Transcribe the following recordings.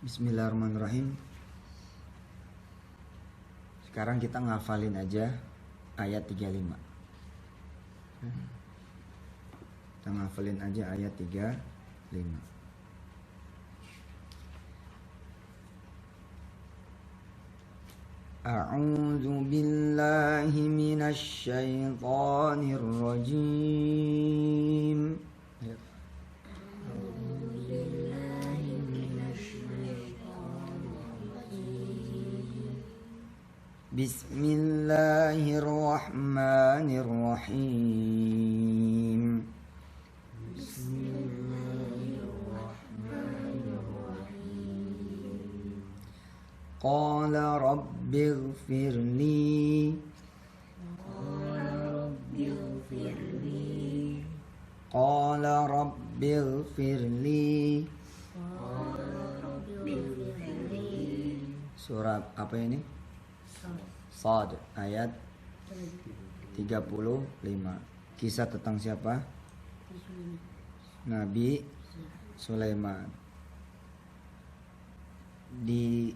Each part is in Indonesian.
Bismillahirrahmanirrahim. Sekarang kita ngafalin aja ayat 35. Kita ngafalin aja ayat 35. A'udzu billahi minasy syaithanir rajim. Bismillahirrahmanirrahim. Qala rabbighfirli. Qala rabbighfirli. Surat apa ini? Shad ayat 35. Kisah tentang siapa? Nabi Sulaiman. Di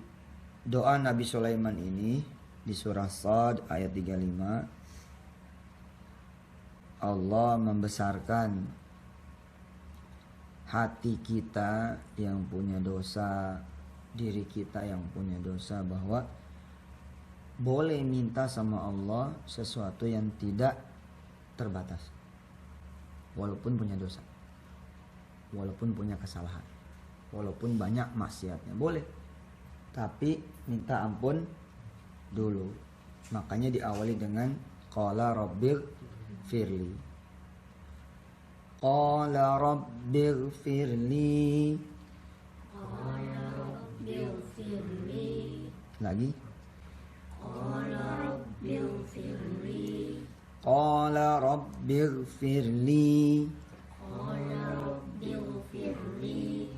doa Nabi Sulaiman ini di surah Shad ayat 35, Allah membesarkan hati kita yang punya dosa, diri kita yang punya dosa, bahwa boleh minta sama Allah sesuatu yang tidak terbatas, walaupun punya dosa, walaupun punya kesalahan, walaupun banyak maksiatnya, boleh. Tapi minta ampun dulu. Makanya diawali dengan qala rabbighfirli. Qala rabbighfirli. Lagi. Qala rabbighfirli.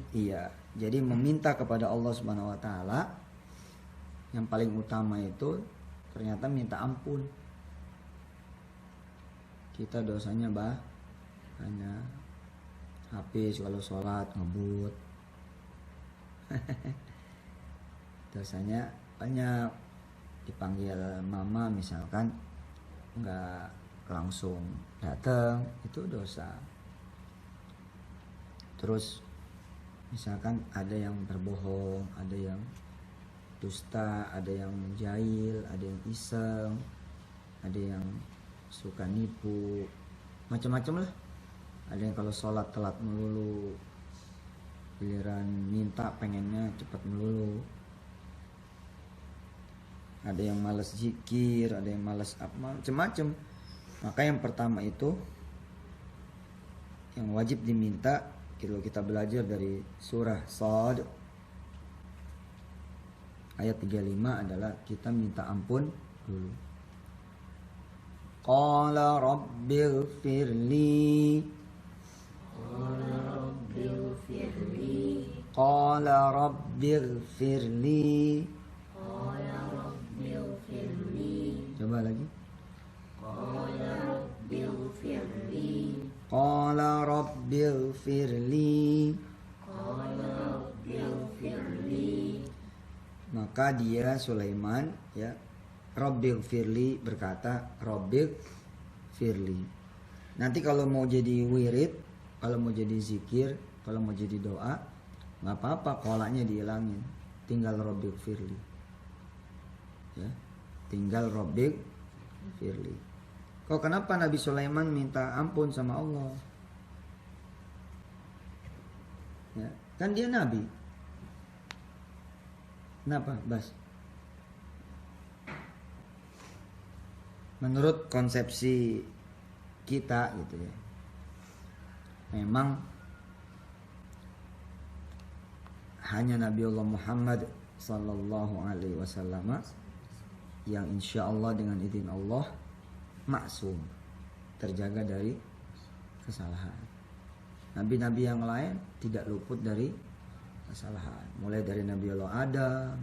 Iya, jadi meminta kepada Allah Subhanahu wa taala yang paling utama itu ternyata minta ampun. Kita dosanya banyak. Habis kalau sholat ngebut. Dosanya banyak. Dipanggil mama misalkan nggak langsung datang, itu dosa. Terus misalkan ada yang berbohong, ada yang dusta, ada yang jahil, ada yang iseng, ada yang suka nipu, macam-macam lah. Ada yang kalau sholat telat melulu, giliran minta pengennya cepat melulu. Ada yang malas zikir, ada yang malas apa, macam-macam. Maka yang pertama itu yang wajib diminta, kalau kita belajar dari surah Shad ayat 35 adalah kita minta ampun dulu. Qala rabbighfirli. Qala rabbighfirli. Coba lagi. Qala rabbighfirli. Maka dia Sulaiman ya, rabbighfirli, berkata rabbighfirli. Nanti kalau mau jadi wirid, kalau mau jadi zikir, kalau mau jadi doa, nggak apa-apa, kolanya dihilangin, tinggal rabbighfirli ya, tinggal rabbighfirli. Kok kenapa Nabi Sulaiman minta ampun sama Allah? Ya, kan dia nabi. Kenapa, Bas? Menurut konsepsi kita gitu ya, memang hanya Nabi Allah Muhammad sallallahu alaihi wasallam yang insya Allah dengan izin Allah maksum, terjaga dari kesalahan. Nabi-nabi yang lain tidak luput dari kesalahan. Mulai dari Nabi Allah Adam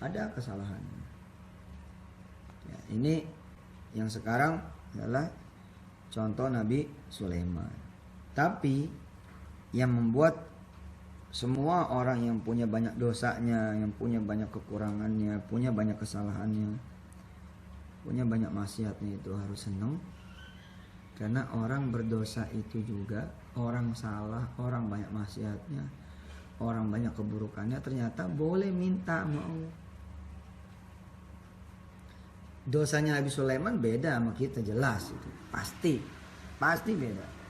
ada kesalahan. Ya, ini yang sekarang adalah contoh Nabi Sulaiman. Tapi yang membuat semua orang yang punya banyak dosanya, yang punya banyak kekurangannya, punya banyak kesalahannya, punya banyak maksiatnya itu harus senang. Karena orang berdosa itu juga, orang salah, orang banyak maksiatnya, orang banyak keburukannya, ternyata boleh minta sama Allah. Dosanya Nabi Sulaiman beda sama kita, jelas itu. Pasti beda.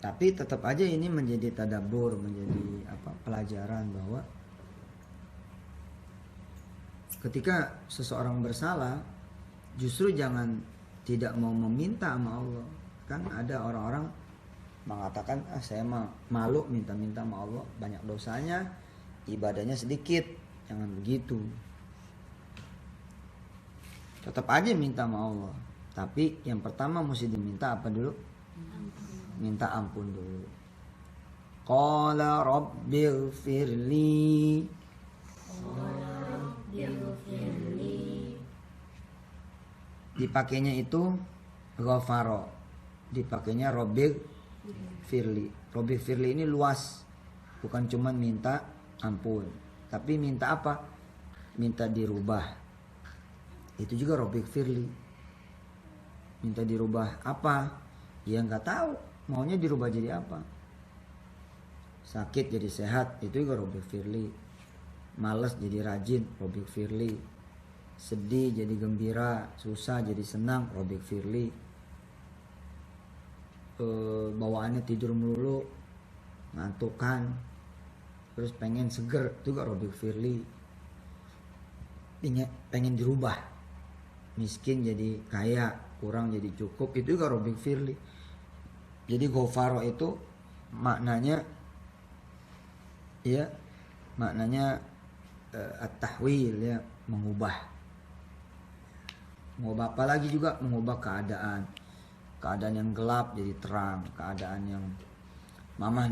Tapi tetap aja ini menjadi tadabbur, menjadi pelajaran bahwa ketika seseorang bersalah, justru jangan tidak mau meminta sama Allah. Kan ada orang-orang mengatakan, saya malu minta-minta sama Allah, banyak dosanya, ibadahnya sedikit. Jangan begitu. Tetap aja minta sama Allah. Tapi yang pertama mesti diminta apa dulu? Minta ampun dulu. Qala rabbighfirli. Dipakainya itu ghafaro. Dipakainya rabbighfirli. Rabbighfirli ini luas. Bukan cuma minta ampun, tapi minta apa? Minta dirubah. Itu juga rabbighfirli. Minta dirubah apa? Ya nggak tahu. Maunya dirubah jadi apa? Sakit jadi sehat, itu juga rabbighfirli. Malas jadi rajin, rabbighfirli. Sedih jadi gembira, susah jadi senang, rabbighfirli. Bawaannya tidur melulu, ngantukan, terus pengen seger, itu juga rabbighfirli. Pengen dirubah, miskin jadi kaya, kurang jadi cukup, itu juga rabbighfirli. Jadi ghafaro itu maknanya at-tahwil, ya, mengubah apa lagi juga, mengubah keadaan yang gelap jadi terang, keadaan yang mama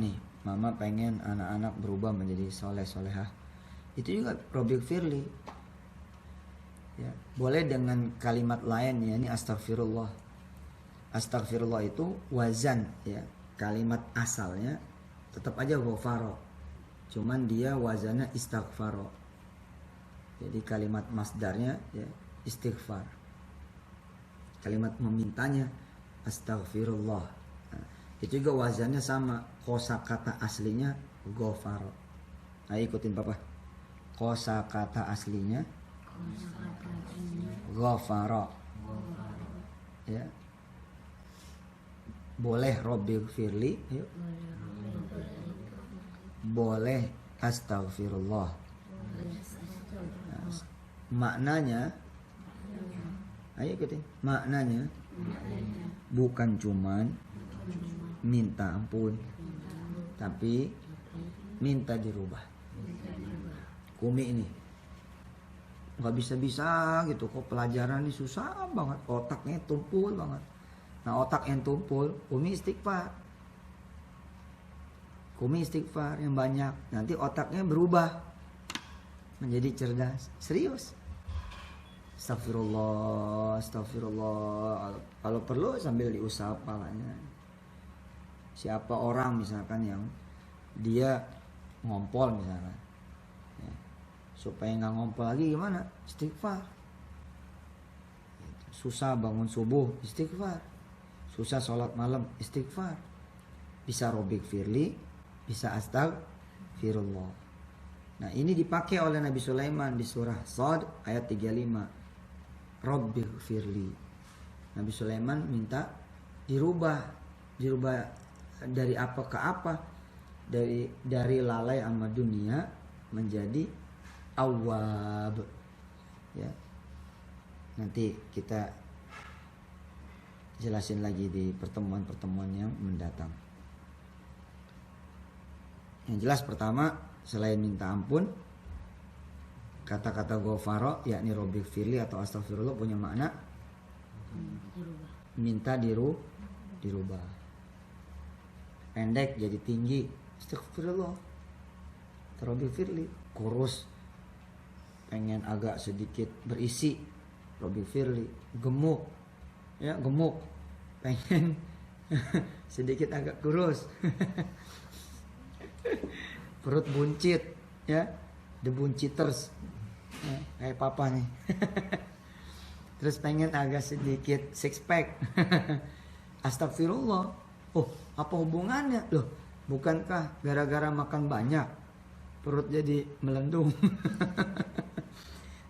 pengen anak-anak berubah menjadi soleh-solehah, itu juga rabbighfirli. Ya, boleh dengan kalimat lain, ya, ini astagfirullah. Astagfirullah itu wazan, ya, kalimat asalnya tetap aja ghafaro, cuman dia wazannya istighfaro. Jadi kalimat masdarnya, ya, istighfar, kalimat memintanya astagfirullah. Nah, itu juga wazannya sama, kosakata aslinya ghafaro. Nah, ikutin papa, kosakata aslinya ghafaro, ya. Boleh rabbighfirli, yuk. Boleh astagfirullah. Nah, maknanya, ayo ikutin. Maknanya bukan cuman minta ampun, tapi minta dirubah. Kumi ini nggak bisa gitu, kok pelajaran ini susah banget, otaknya tumpul banget. Nah, otak yang tumpul, Kumi istighfar yang banyak, nanti otaknya berubah menjadi cerdas, serius. Astagfirullah. Kalau perlu sambil diusap palanya. Siapa orang misalkan yang dia ngompol misalkan, ya, supaya nggak ngompol lagi gimana? Istighfar. Susah bangun subuh, istighfar. Susah sholat malam, istighfar. Bisa rabbighfirli, bisa astagfirullah. Nah, ini dipakai oleh Nabi Sulaiman di surah Shad ayat 35. Rabbighfirli. Nabi Sulaiman minta dirubah dari apa ke apa, dari lalai sama dunia menjadi awwab, ya. Nanti kita jelasin lagi di pertemuan-pertemuan yang mendatang. Yang jelas pertama, selain minta ampun, kata-kata ghafaro yakni rabbighfirli atau astagfirullah punya makna minta dirubah. Pendek jadi tinggi, astagfirullah. Rabbighfirli. Kurus pengen agak sedikit berisi, rabbighfirli. Gemuk, ya, pengen sedikit agak kurus Perut buncit, ya, the bunciters, ya, kayak papa nih. Terus pengen agak sedikit six pack. Astagfirullah. Oh, apa hubungannya? Loh, bukankah gara-gara makan banyak perut jadi melendung?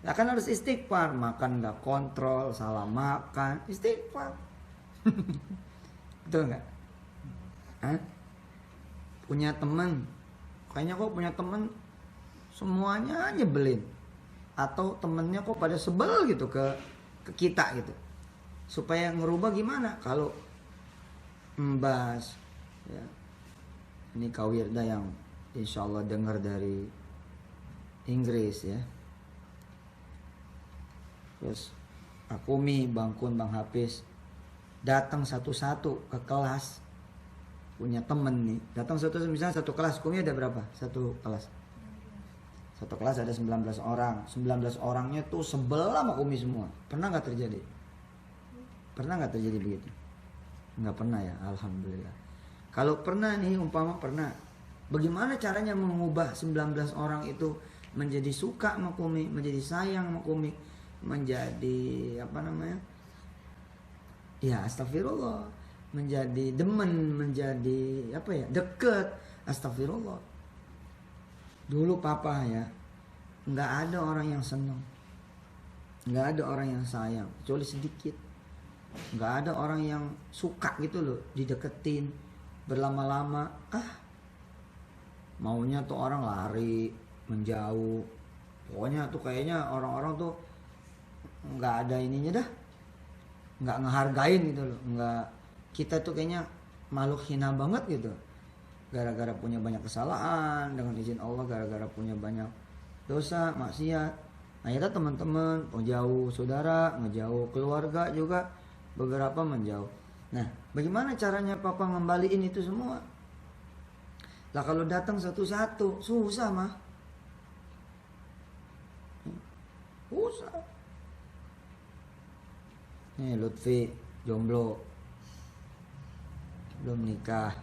Nah, kan harus istighfar, makan nggak kontrol, salah makan, istighfar. Betul nggak? Hah? Punya teman, kayaknya kok punya teman semuanya nyebelin, atau temennya kok pada sebel gitu ke kita gitu. Supaya ngerubah gimana? Kalau Mbas, ya, ini Kawirda yang insya Allah dengar dari Inggris ya. Terus Akumi, Bang Kun, Bang Hafiz datang satu-satu ke kelas, punya temen nih, datang satu, misalnya satu kelas, Kumi ada berapa? Satu kelas ada 19 orang, 19 orangnya tuh sebel sama Kumi semua. Pernah gak terjadi? Pernah gak terjadi begitu? Nggak pernah ya, alhamdulillah. Kalau pernah nih, umpama pernah, bagaimana caranya mengubah 19 orang itu menjadi suka sama Kumi, menjadi sayang sama Kumi, menjadi apa namanya, ya astagfirullah, menjadi demen, menjadi apa ya, deket, astagfirullah. Dulu papa ya, nggak ada orang yang senang, nggak ada orang yang sayang, kecuali sedikit. Nggak ada orang yang suka gitu loh dideketin berlama-lama. Maunya tuh orang lari menjauh. Pokoknya tuh kayaknya orang-orang tuh nggak ada ininya dah, nggak ngehargain gitu loh. Nggak, kita tuh kayaknya makhluk hina banget gitu, gara-gara punya banyak kesalahan, dengan izin Allah, gara-gara punya banyak dosa maksiat. Nah ya teman-teman menjauh, saudara ngejauh, keluarga juga beberapa menjauh. Nah, bagaimana caranya papa ngembaliin itu semua? Lah kalau datang satu-satu susah mah. Susah. Nih Lutfi jomblo, belum nikah.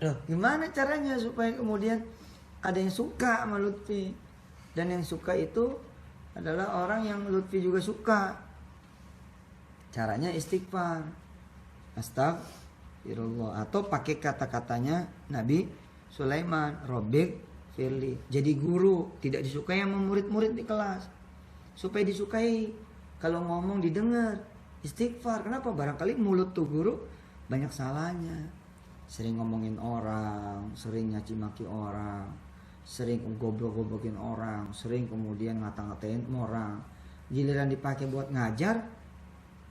Loh, gimana caranya supaya kemudian ada yang suka sama Lutfi? Dan yang suka itu adalah orang yang Lutfi juga suka. Caranya istighfar, astagfirullah, atau pakai kata-katanya Nabi Sulaiman, Robik Firli. Jadi guru tidak disukai sama murid-murid di kelas, supaya disukai. Kalau ngomong didengar, istighfar. Kenapa? Barangkali mulut tuh guru banyak salahnya, sering ngomongin orang, sering nyaci maki orang, sering goblok-goblokin orang, sering kemudian ngata-ngatain orang. Giliran dipakai buat ngajar,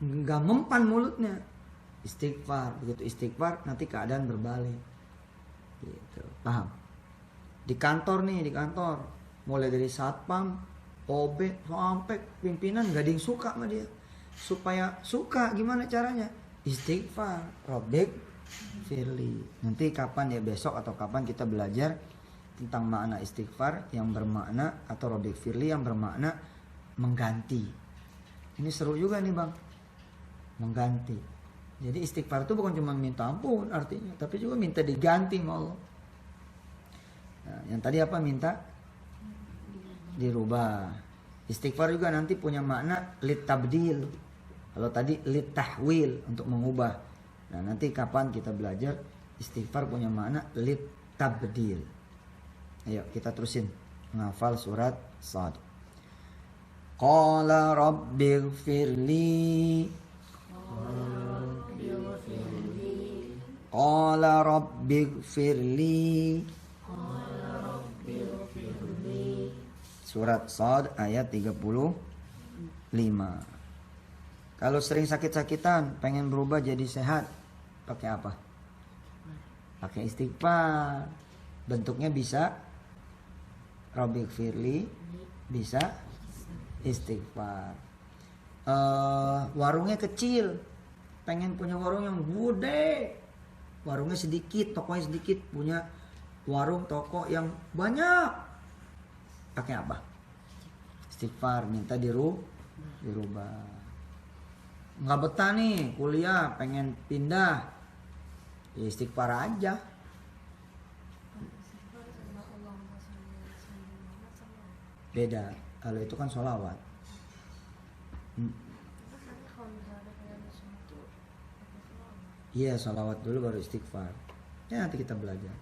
nggak mempan mulutnya. Istighfar, begitu istighfar nanti keadaan berbalik. Gitu. Paham? Di kantor nih, di kantor, mulai dari satpam, OB sampai pimpinan nggak ada yang suka sama dia. Supaya suka gimana caranya? Istighfar, Robik Firli. Nanti kapan ya, besok atau kapan kita belajar tentang makna istighfar yang bermakna, atau Robik Firli yang bermakna mengganti. Ini seru juga nih bang, mengganti. Jadi istighfar itu bukan cuma minta ampun artinya, tapi juga minta diganti sama Allah. Nah, yang tadi apa, minta dirubah. Istighfar juga nanti punya makna litabdil. Kalau tadi litahwil, untuk mengubah. Nah nanti kapan kita belajar istighfar punya makna litabdil. Ayo kita terusin menghafal surat Shad. Qala rabbighfirli, qala rabbighfirli. Surat Shad ayat 35. Kalau sering sakit-sakitan, pengen berubah jadi sehat, pakai apa? Pakai istighfar. Bentuknya bisa Rabbighfirli, bisa istighfar. Warungnya kecil, pengen punya warung yang gede. Warungnya sedikit, tokonya sedikit, punya warung toko yang banyak. Pakai apa? Istighfar, minta dirubah. nggak betah nih kuliah, pengen pindah, ya istighfar aja. Beda, kalau itu kan sholawat. Iya, sholawat dulu baru istighfar. Ya nanti kita belajar.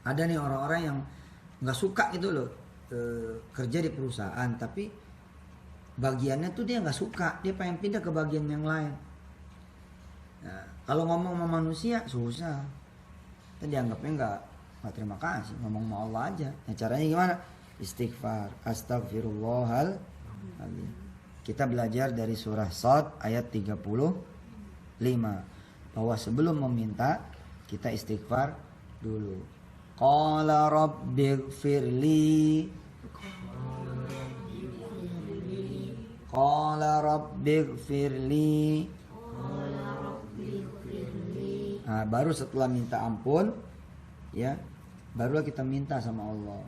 Ada nih orang-orang yang nggak suka gitu loh, kerja di perusahaan, tapi bagiannya tuh dia nggak suka, dia pengen pindah ke bagian yang lain. Nah, kalau ngomong sama manusia susah, kita dianggapnya nggak terima kasih, ngomong sama Allah aja. Nah, caranya gimana? Istighfar, astagfirullahaladzim. Kita belajar dari surah Shad ayat 35 bahwa sebelum meminta kita istighfar dulu. Qala rabbighfirli, qala rabbighfirli. Nah, baru setelah minta ampun, ya, barulah kita minta sama Allah.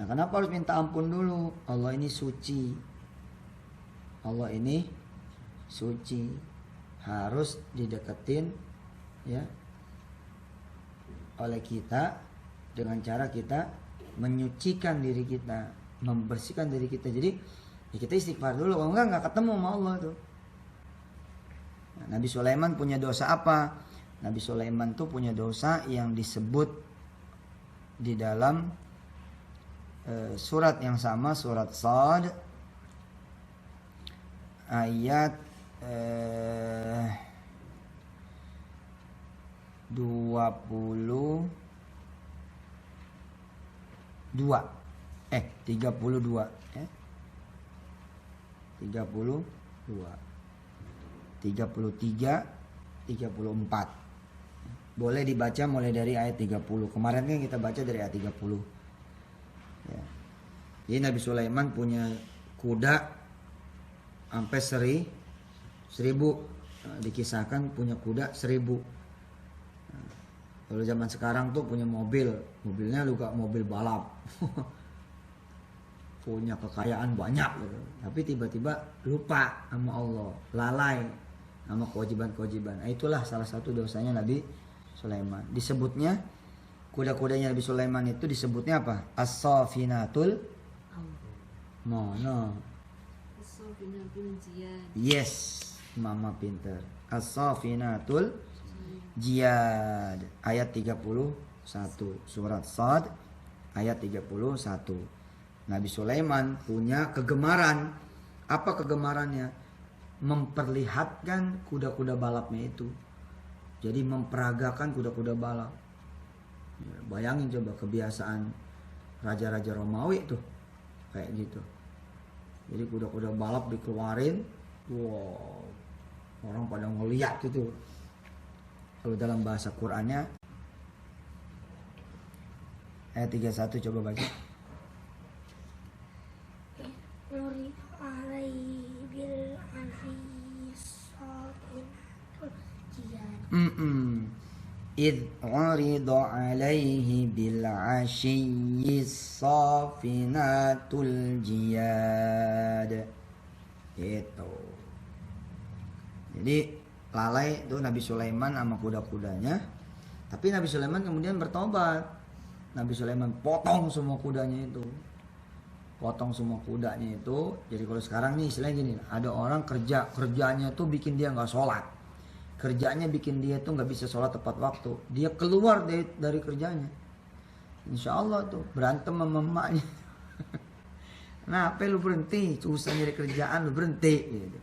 Nah, kenapa harus minta ampun dulu? Allah ini suci. Allah ini suci. Harus dideketin, ya, oleh kita dengan cara kita menyucikan diri kita, membersihkan diri kita. Jadi ya kita istighfar dulu. Kalau enggak ketemu sama Allah tuh. Nah, Nabi Sulaiman punya dosa apa? Nabi Sulaiman tuh punya dosa yang disebut di dalam surat yang sama, surat Shad ayat 32 32 33 34. Boleh dibaca mulai dari ayat 30. Kemarin kan kita baca dari ayat 30. Ya. Jadi Nabi Sulaiman punya kuda sampai 1000. Dikisahkan punya kuda 1000. Kalau zaman sekarang tuh punya mobilnya juga mobil balap. Punya kekayaan banyak gitu. Tapi tiba-tiba lupa sama Allah, lalai sama kewajiban-kewajiban. Nah, itulah salah satu dosanya Nabi Sulaiman. Disebutnya kuda-kudanya Nabi Sulaiman itu disebutnya apa? As-Safinatul Mana? As-Safinatul Jiyad. Yes, mama pinter. As-Safinatul Jiyad ayat 31 surat Shad ayat 31. Nabi Sulaiman punya kegemaran. Apa kegemarannya? Memperlihatkan kuda-kuda balapnya itu. Jadi memperagakan kuda-kuda balap. Ya, bayangin coba kebiasaan raja-raja Romawi tuh kayak gitu. Jadi kuda-kuda balap dikeluarin, wow, orang pada ngeliat gitu. Kalau dalam bahasa Qur'annya ayat 31 coba baca. Nuri alaihi bil aziz safinatul jiyad. Idh urida alaihi bil ashiyyis safinatul jiyad. Itu. Jadi lalai itu Nabi Sulaiman sama kuda-kudanya. Tapi Nabi Sulaiman kemudian bertobat. Nabi Sulaiman potong semua kudanya itu. Potong semua kudanya itu. Jadi kalau sekarang nih istilahnya gini, ada orang kerjanya tuh bikin dia nggak sholat. Kerjanya bikin dia tuh nggak bisa sholat tepat waktu. Dia keluar dari kerjanya. Insya Allah tuh berantem sama emaknya. Nah, apa lu berhenti? Susah nyari kerjaan lu berhenti. Gitu.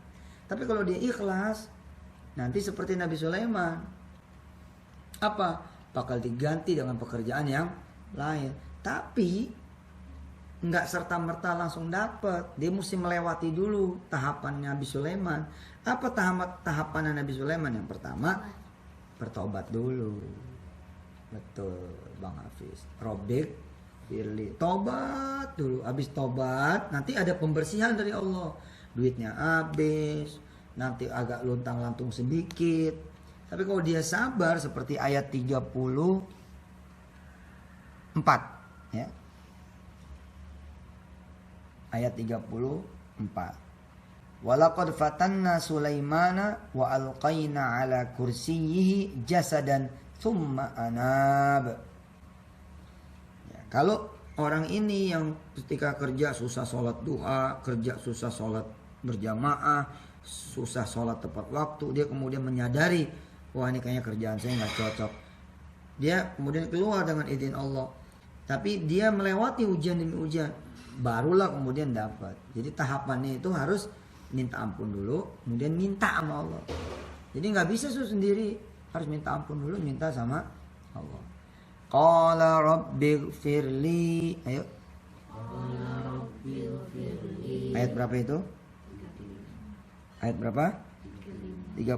Tapi kalau dia ikhlas, nanti seperti Nabi Sulaiman, apa? Bakal diganti dengan pekerjaan yang lain. Tapi nggak serta-merta langsung dapat. Dia mesti melewati dulu tahapan Nabi Sulaiman. Apa tahapan Nabi Sulaiman? Yang pertama, bertobat dulu. Betul, Bang Hafiz. Robik, firli, tobat dulu. Habis tobat, nanti ada pembersihan dari Allah. Duitnya habis, nanti agak luntang-lantung sedikit. Tapi kalau dia sabar seperti ayat 34, ya. Ayat 34. Walaqad fatanna Sulaimana wa alqaina ala kursiyyihi jasadan thumma anab. Ya, kalau orang ini yang ketika kerja susah sholat duha, kerja susah sholat berjamaah, susah sholat tepat waktu, dia kemudian menyadari, wah ini kayaknya kerjaan saya nggak cocok. Dia kemudian keluar dengan izin Allah. Tapi dia melewati ujian demi ujian, barulah kemudian dapat. Jadi tahapannya itu harus minta ampun dulu, kemudian minta sama Allah. Jadi nggak bisa sendiri, harus minta ampun dulu, minta sama Allah. Qala rabbighfirli. Ayo. Ayat berapa itu? Ayat berapa? 35.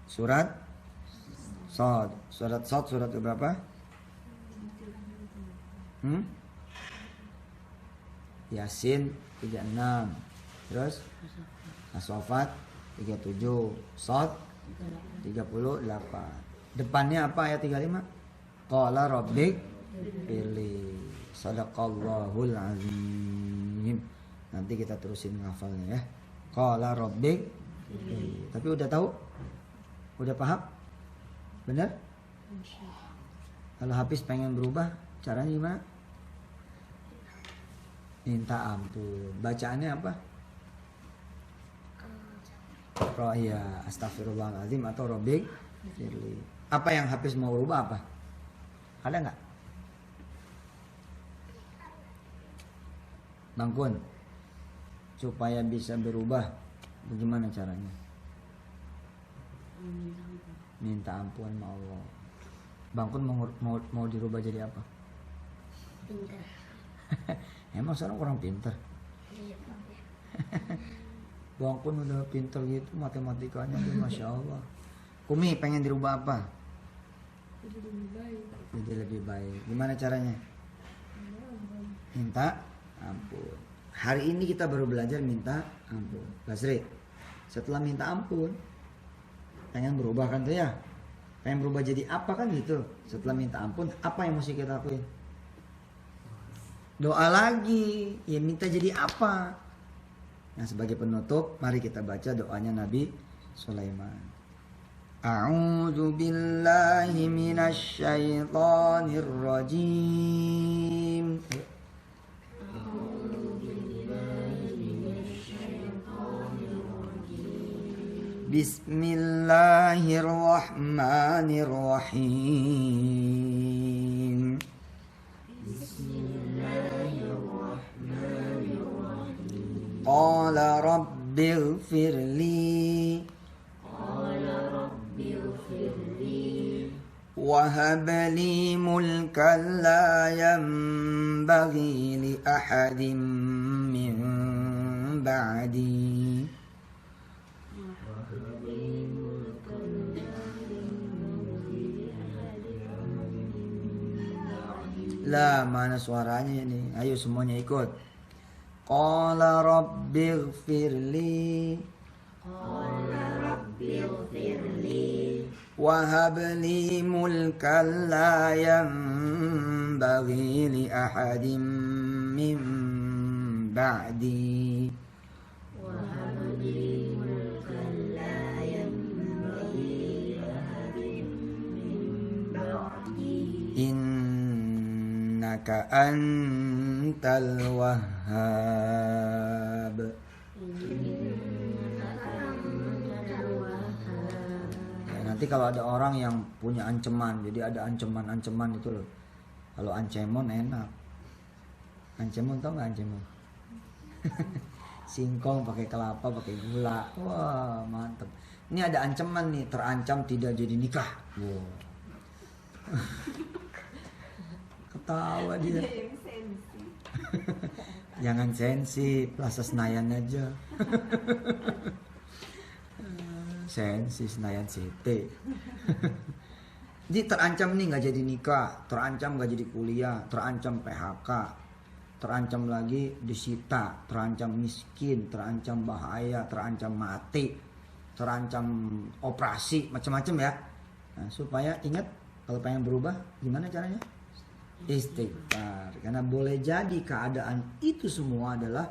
Surat Shad. Surat Shad surat berapa? Yasin 36. Terus As-Saffat 37. Shad 38. Depannya apa ayat 35? Qala rabbik pilih. Sadaqallahul azim. Nanti kita terusin ngafalnya ya. Qala rabbik pilih. Tapi udah tahu? Udah paham? Benar? Kalau Hafiz pengen berubah, caranya gimana? Minta ampun. Bacaannya apa? Oh iya, astagfirullahaladzim atau rabbik pilih. Apa yang Hafiz mau berubah apa? Ada nggak? Bang Kun, supaya bisa berubah, bagaimana caranya? Minta ampun sama Allah. Bang Kun mau dirubah jadi apa? Pintar. Emang sekarang orang pintar? Iya, Pak. Bang Kun udah pintar gitu matematikanya, masya Allah. Kumi pengen dirubah apa? Jadi lebih baik. Jadi lebih baik. Gimana caranya? Minta ampun. Hari ini kita baru belajar minta ampun. Basri, setelah minta ampun, pengen berubah kan tuh ya? Pengen berubah jadi apa kan gitu? Setelah minta ampun, apa yang mesti kita lakuin? Doa lagi. Ya minta jadi apa? Nah sebagai penutup, mari kita baca doanya Nabi Sulaiman. A'udzu billahi minasy syaithanir rajim. Bismillahirrahmanirrahim. Qala rabbighfirli وهب لي ملكا لا ينبغي لأحد من بعدي lah mana suaranya ini? Ayo semuanya ikut. Qala rabbighfirli وهب لي ملكا لا ينبغي لأحد من بعدي إنك أنت الوهاب. Nanti kalau ada orang yang punya ancaman, jadi ada ancaman itu loh. Kalau ancemon enak. Ancemon tau nggak ancemon? Singkong pakai kelapa, pakai gula. Wah mantep. Ini ada ancaman nih, terancam tidak jadi nikah. Wow. Ketawa dia. Jangan sensi, Plaza Senayan aja. Sensi Senayan City. Jadi terancam nih nggak jadi nikah, terancam nggak jadi kuliah, terancam PHK, terancam lagi disita, terancam miskin, terancam bahaya, terancam mati, terancam operasi, macam-macam ya. Nah, supaya ingat kalau pengen berubah gimana caranya? Istighfar. Karena boleh jadi keadaan itu semua adalah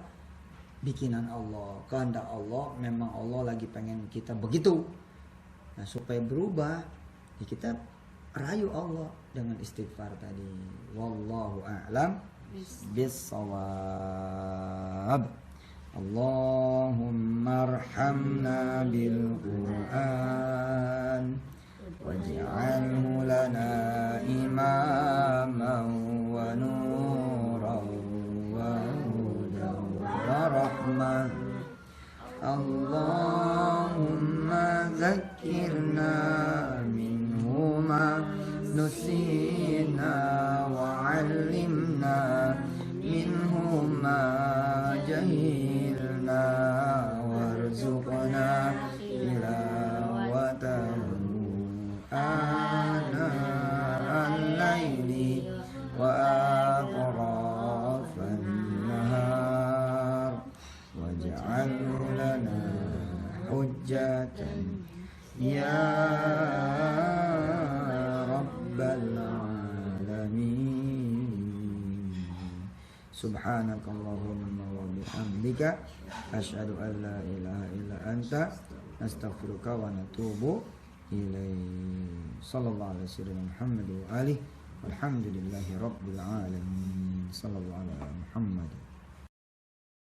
bikinan Allah, kehendak Allah, memang Allah lagi pengen kita begitu. Nah, supaya berubah, ya kita rayu Allah dengan istighfar tadi. Wallahu a'lam bis-shawab. Allahumma arhamna bil Qur'an waj'alhu lana imaman wa nuran wa hudan wa rahmah. Allahumma zakkirna minhu ma nusina wa 'allimna minhu ma jahilna warzuqna tilawatahu ana al-laili wa atrafan nahar waj'alhu lana hujjatan ya rabbal alamin. Subhanakallahumma wa bihamdika asyhadu an la ilaha illa anta astaghfiruka wa natubu ilaik. Sallallahu alaihi wasallam Muhammad wa alihi walhamdulillahi rabbil alamin. Sallallahu alaihi Muhammad.